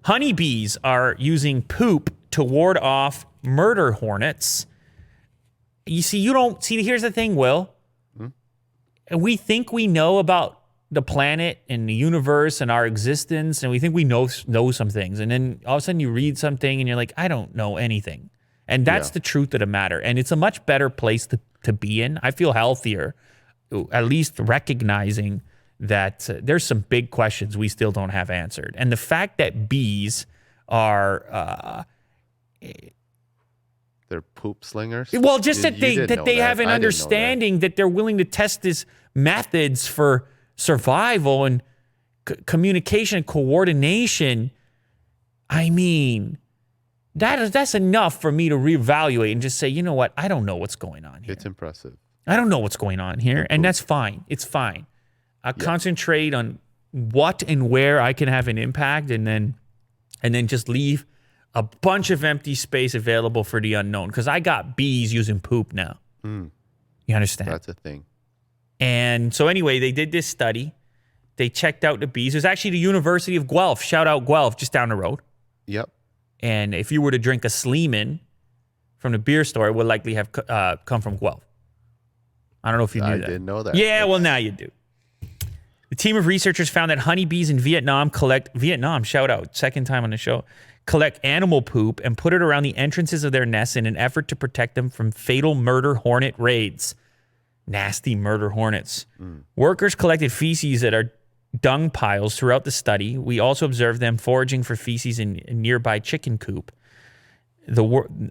Honeybees are using poop to ward off murder hornets. You see, here's the thing, Will. We think we know about the planet and the universe and our existence, and we think we know some things. And then all of a sudden you read something and you're like, I don't know anything. And that's the truth of the matter. And it's a much better place to be in. I feel healthier, at least recognizing that there's some big questions we still don't have answered. And the fact that bees are... they're poop slingers? Well, just that they have an understanding that they're willing to test these methods for survival and communication, coordination. I mean, that's enough for me to reevaluate and just say, you know what? I don't know what's going on here. It's impressive. I don't know what's going on here, and that's fine. It's fine. I concentrate on what and where I can have an impact, and then just leave a bunch of empty space available for the unknown. Because I got bees using poop now. You understand? That's a thing. And so anyway, they did this study. They checked out the bees. It was actually the University of Guelph. Shout out Guelph, just down the road. Yep. And if you were to drink a Sleeman from the beer store, it would likely have come from Guelph. I don't know if you knew that. I didn't know that. Yeah, well, now you do. The team of researchers found that honeybees in Vietnam shout out, second time on the show, collect animal poop and put it around the entrances of their nests in an effort to protect them from fatal murder hornet raids. Nasty murder hornets. Workers collected feces at our dung piles throughout the study. We also observed them foraging for feces in a nearby chicken coop.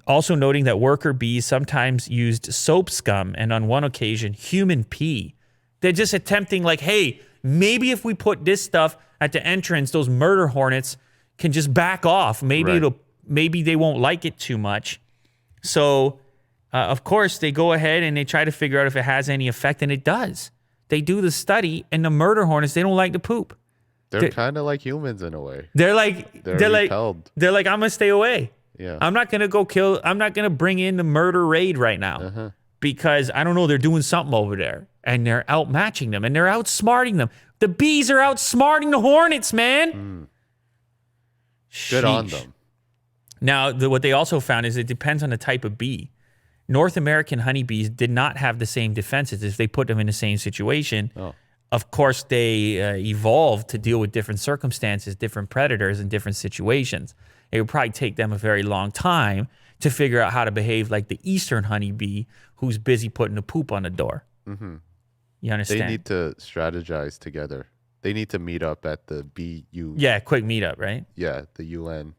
Also noting that worker bees sometimes used soap scum and on one occasion human pee. They're just attempting like, hey, maybe if we put this stuff at the entrance, those murder hornets can just back off. Maybe they won't like it too much. So, of course, they go ahead and they try to figure out if it has any effect, and it does. They do the study, and the murder hornets, they don't like the poop. They're kind of like humans in a way. They're repelled. They're like, I'm gonna stay away. Yeah. I'm not gonna bring in the murder raid right now because I don't know, they're doing something over there, and they're outmatching them, and they're outsmarting them. The bees are outsmarting the hornets, man. Good on them. Now, what they also found is it depends on the type of bee. North American honeybees did not have the same defenses if they put them in the same situation. Of course, they evolved to deal with different circumstances, different predators, and different situations. It would probably take them a very long time to figure out how to behave like the Eastern honeybee who's busy putting the poop on the door. You understand? They need to strategize together. They need to meet up at the BU. Yeah, quick meetup, right? Yeah, the UN.